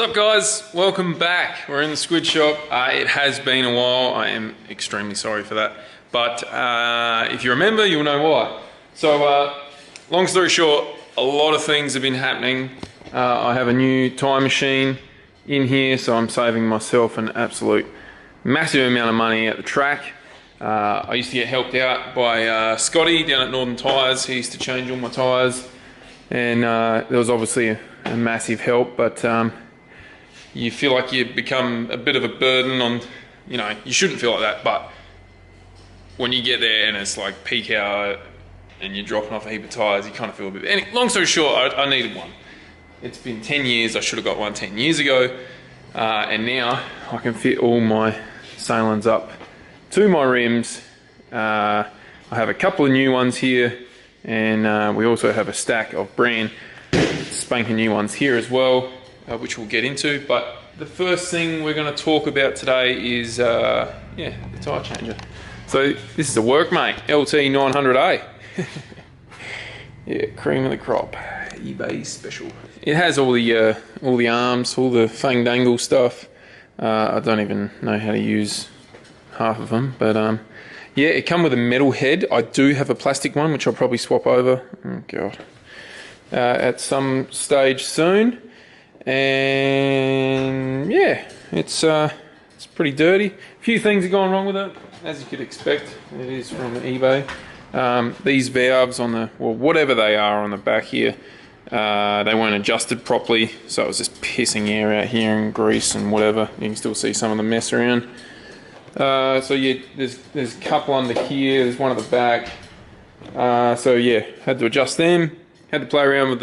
What's up guys, welcome back. We're in the squid shop. It has been a while. I am extremely sorry for that, but if you remember you'll know why. So long story short, a lot of things have been happening. I have a new tyre machine in here, so I'm saving myself an absolute massive amount of money at the track. I used to get helped out by Scotty down at Northern Tyres. He used to change all my tyres, and there was obviously a massive help, but you feel like you become a bit of a burden on, you know, you shouldn't feel like that, but when you get there and it's like peak hour and you're dropping off a heap of tyres, you kind of feel a bit, long story short, I needed one. It's been 10 years, I should have got one 10 years ago, and now I can fit all my Salins up to my rims. I have a couple of new ones here, and we also have a stack of brand spanking new ones here as well, which we'll get into. But the first thing we're going to talk about today is the tyre changer. So this is a Workmate LT 900A. Yeah, cream of the crop, eBay special. It has all the arms, all the fang dangle stuff. I don't even know how to use half of them, but yeah, it comes with a metal head. I do have a plastic one, which I'll probably swap over. Oh god, at some stage soon. And yeah, it's pretty dirty. A few things are going wrong with it, as you could expect. It is from eBay. These valves on the, well, whatever they are on the back here, they weren't adjusted properly, so it was just pissing air out here and grease and whatever. You can still see some of the mess around. So yeah, there's a couple under here, there's one at the back. So yeah, had to adjust them. Had to play around with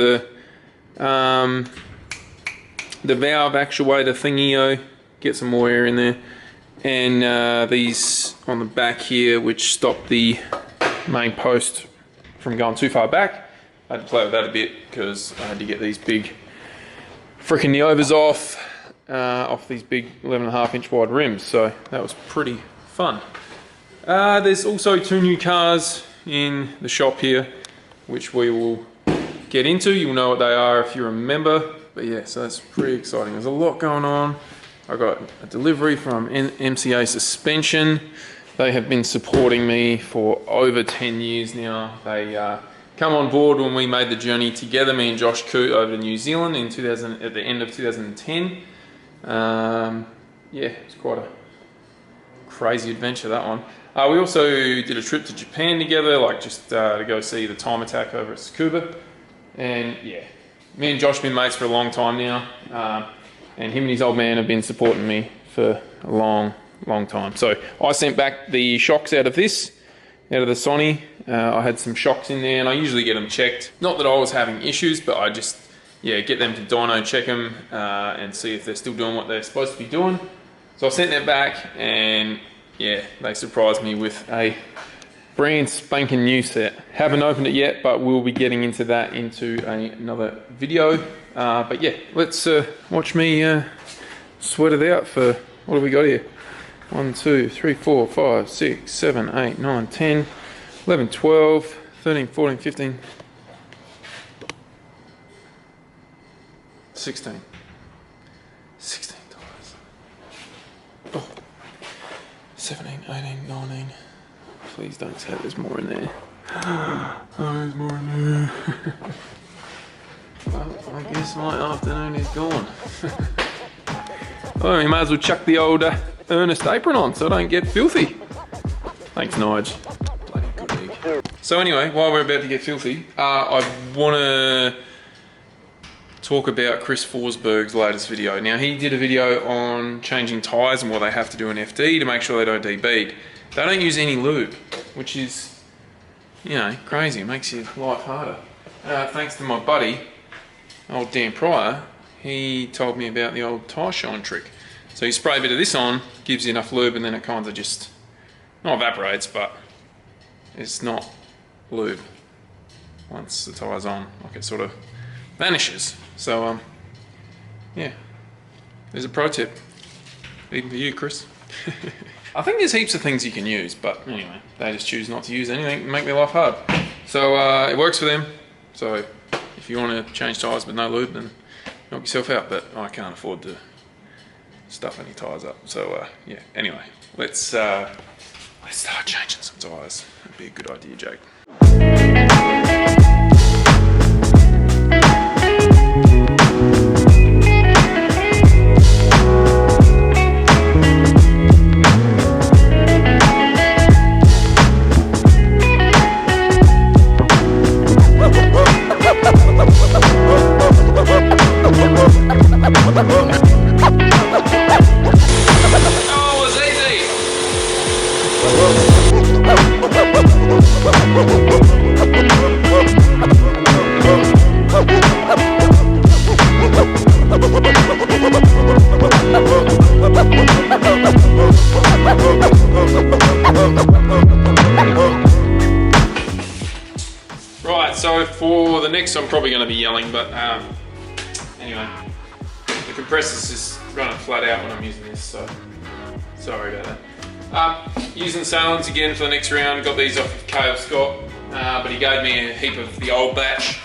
the valve actuator thingy, get some more air in there, and these on the back here, which stop the main post from going too far back. I had to play with that a bit because I had to get these big freaking Neovas off these big 11.5-inch wide rims, so that was pretty fun. There's also two new cars in the shop here, which we will get into. You'll know what they are if you remember. But yeah, so that's pretty exciting. There's a lot going on. I got a delivery from MCA Suspension. They have been supporting me for over 10 years now. They come on board when we made the journey together, me and Josh Coote, over to New Zealand in at the end of 2010. Yeah, it's quite a crazy adventure, that one. We also did a trip to Japan together, like just to go see the Time Attack over at Tsukuba. And yeah, me and Josh have been mates for a long time now, and him and his old man have been supporting me for a long time. So I sent back the shocks out of the Sony. I had some shocks in there, and I usually get them checked. Not that I was having issues, but I just, yeah, get them to dyno check them and see if they're still doing what they're supposed to be doing. So I sent that back, and yeah, they surprised me with a brand spanking new set. Haven't opened it yet, but we'll be getting into that another video. But yeah, let's watch me sweat it out for, what do we got here? 1, 2, 3, 4, 5, 6, 7, 8, 9, 10, 11, 12, 13, 14, 15, 16. 16 dollars. Oh. 17, 18, 19. Please don't say there's more in there. Oh, there's more in there. Well, I guess my afternoon is gone. Well, we might as well chuck the old Ernest apron on so I don't get filthy. Thanks, Nige. Bloody good egg. So anyway, while we're about to get filthy, I want to talk about Chris Forsberg's latest video. Now, he did a video on changing tyres and what they have to do in FD to make sure they don't debead. They don't use any lube, which is, you know, crazy. It makes your life harder. Thanks to my buddy, old Dan Pryor, he told me about the old tyre shine trick. So you spray a bit of this on, gives you enough lube, and then it kind of just, not evaporates, but it's not lube once the tyre's on. Like it sort of vanishes. So, yeah, there's a pro tip, even for you, Chris. I think there's heaps of things you can use, but anyway, they just choose not to use anything and make their life hard. So it works for them. So if you want to change tyres with no lube, then knock yourself out, but I can't afford to stuff any tyres up. So yeah, anyway, let's start changing some tyres. That'd be a good idea, Jake. Right, so for the next I'm probably going to be yelling, but anyway, the compressor's just running flat out when I'm using this, so sorry about that. Using salons again for the next round. Got these off of Cale Scott, but he gave me a heap of the old batch,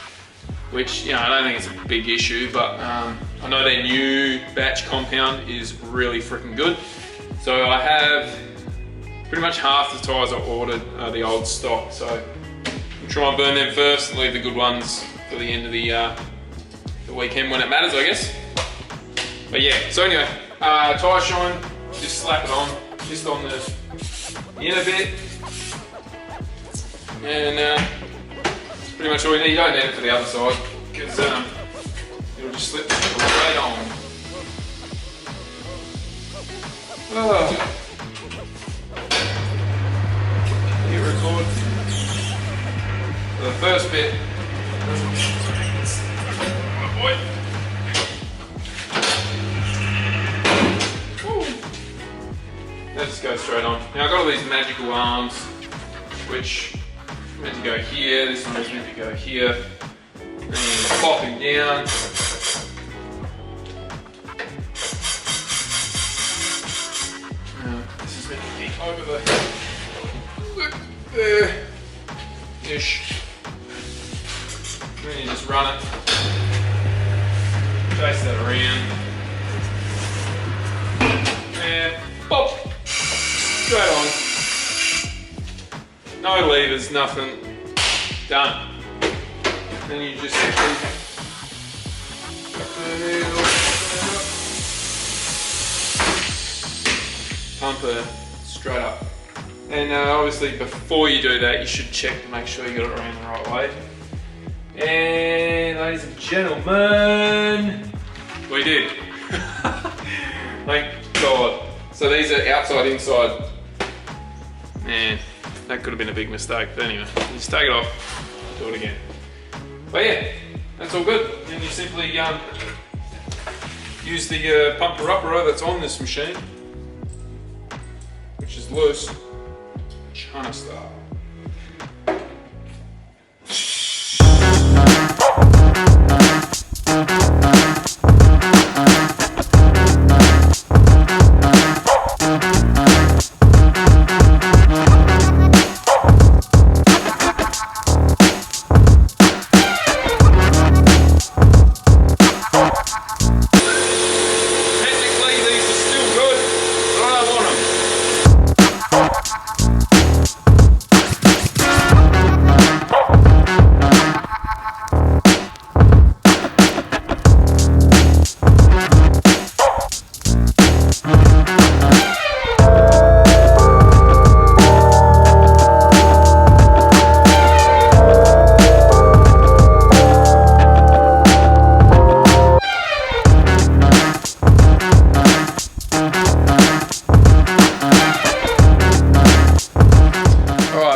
which, you know, I don't think it's a big issue, but I know their new batch compound is really freaking good. So I have pretty much half the tyres I ordered are the old stock, so I'll try and burn them first and leave the good ones for the end of the weekend when it matters, I guess. But yeah, so anyway, tyre shine, just slap it on, just on the inner bit, and that's pretty much all you need. You don't need it for the other side, because it'll just slip right on. Oh. Hit record. The first bit. Oh boy. That just goes straight on. Now I've got all these magical arms, which are meant to go here. This one is meant to go here. And then popping down. This is meant to be over there. Ish. And then you just run it. Chase that around. And pop! Straight on. No levers, nothing. Done. Then you just simply pump her straight up. And obviously before you do that, you should check to make sure you got it around the right way. And ladies and gentlemen, we did. Thank God. So these are outside, inside. Man, that could have been a big mistake. But anyway, just take it off, do it again. But yeah, that's all good. And you simply use the pumper upper that's on this machine, which is loose, China style.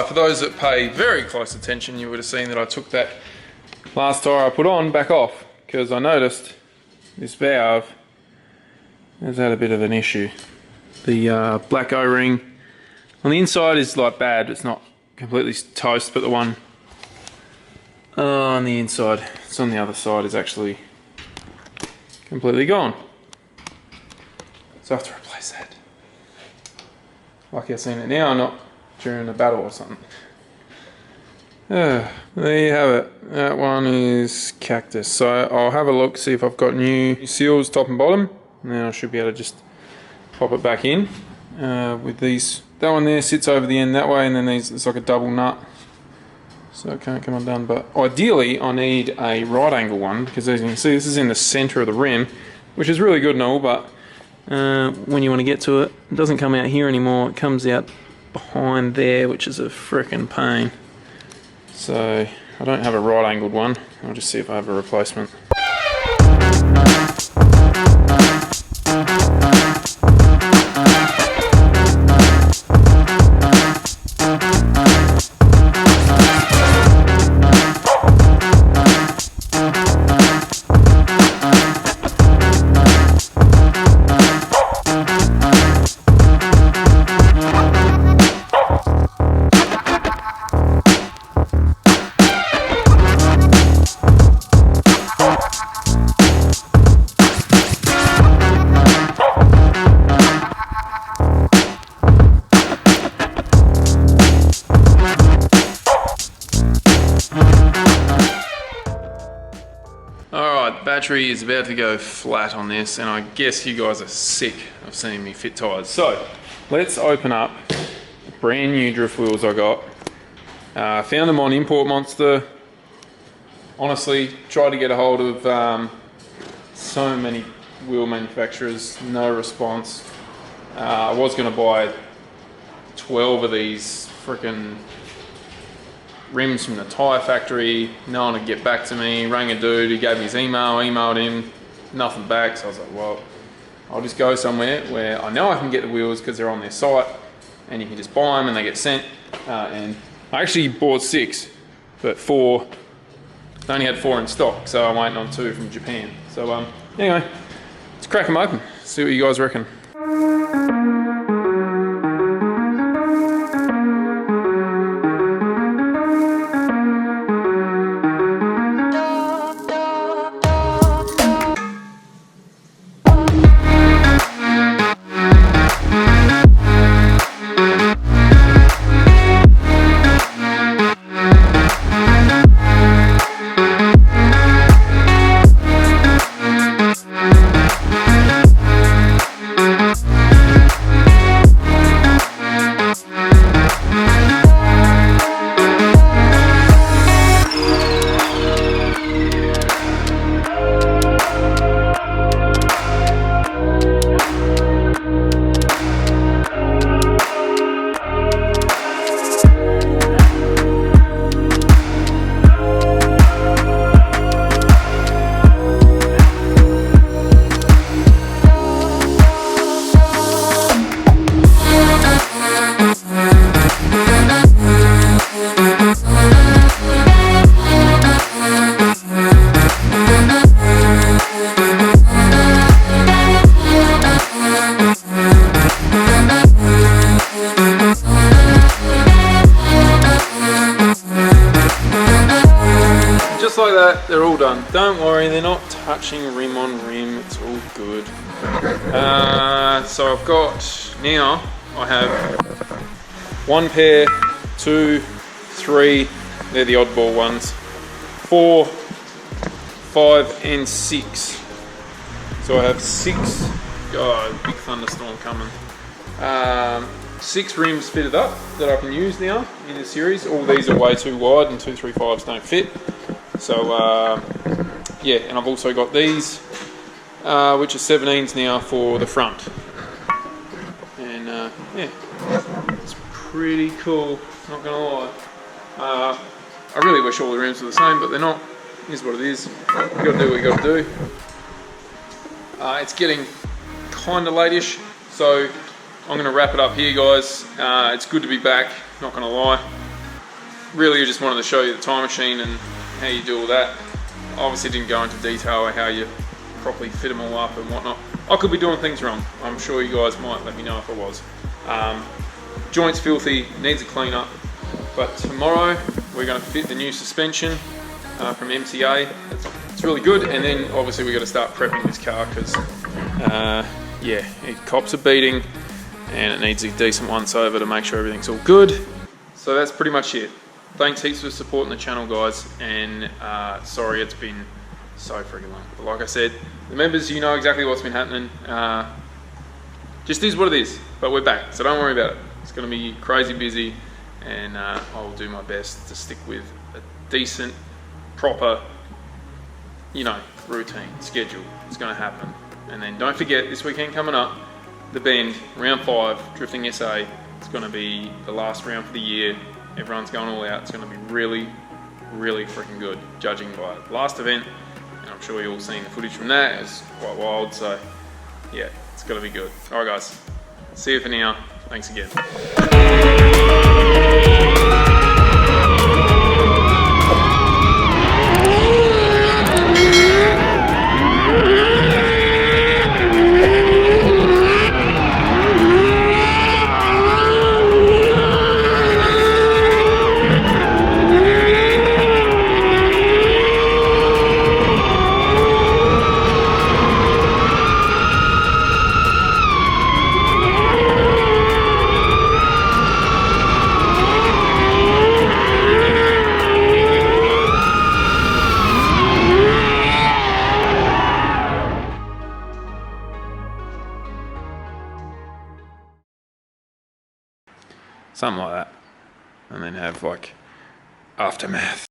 For those that pay very close attention, you would have seen that I took that last tyre I put on back off, because I noticed this valve has had a bit of an issue. The black O-ring on the inside is like bad, it's not completely toast, but the one on the inside, it's on the other side, is actually completely gone. So I have to replace that. Lucky I've seen it now, not during a battle or something. There you have it. That one is cactus. So I'll have a look, see if I've got new seals top and bottom, and then I should be able to just pop it back in with these. That one there sits over the end that way, and then these, it's like a double nut, so it can't come undone. But ideally I need a right angle one, because as you can see this is in the center of the rim, which is really good and all, but when you want to get to it, it doesn't come out here anymore, it comes out behind there, which is a frickin' pain. So I don't have a right angled one. I'll just see if I have a replacement. Battery is about to go flat on this, and I guess you guys are sick of seeing me fit tyres. So let's open up brand new drift wheels I got. Found them on Import Monster. Honestly, tried to get a hold of so many wheel manufacturers, no response. I was going to buy 12 of these freaking rims from the tyre factory. No one would get back to me. Rang a dude, he gave me his email, emailed him, nothing back. So I was like, well, I'll just go somewhere where I know I can get the wheels because they're on their site and you can just buy them and they get sent. And I actually bought 6, but 4, I only had 4 in stock, so I'm waiting on 2 from Japan. So anyway, let's crack them open, see what you guys reckon. Like that, they're all done. Don't worry, they're not touching rim on rim, it's all good. So I've got, now I have 1 pair, 2, 3, they're the oddball ones, 4, 5 and 6. So I have 6, oh, big thunderstorm coming. 6 rims fitted up that I can use now in this series. All these are way too wide and 235s don't fit. So yeah, and I've also got these, which are 17s now for the front. And yeah, it's pretty cool, not gonna lie. I really wish all the rims were the same, but they're not. Here's what it is. You gotta do what you gotta do. It's getting kinda late-ish, so I'm gonna wrap it up here, guys. It's good to be back, not gonna lie. Really, I just wanted to show you the time machine and how you do all that. Obviously didn't go into detail on how you properly fit them all up and whatnot. I could be doing things wrong. I'm sure you guys might let me know if I was. Joint's filthy, needs a clean up. But tomorrow we're going to fit the new suspension from MCA. It's really good. And then obviously we've got to start prepping this car because yeah, it cops a beating and it needs a decent once over to make sure everything's all good. So that's pretty much it. thanks heaps for supporting the channel, guys, and sorry it's been so freaking long. But like I said, the members, you know exactly what's been happening. Just is what it is, but we're back, so don't worry about it. It's going to be crazy busy, and I'll do my best to stick with a decent, proper, you know, routine, schedule. It's going to happen. And then don't forget, this weekend coming up, the Bend, round 5, Drifting SA. It's going to be the last round for the year. Everyone's going all out. It's going to be really, really freaking good, judging by the last event. And I'm sure you've all seen the footage from that. It's quite wild, so yeah, it's going to be good. All right, guys. See you for now. Thanks again. Something like that, and then have like aftermath.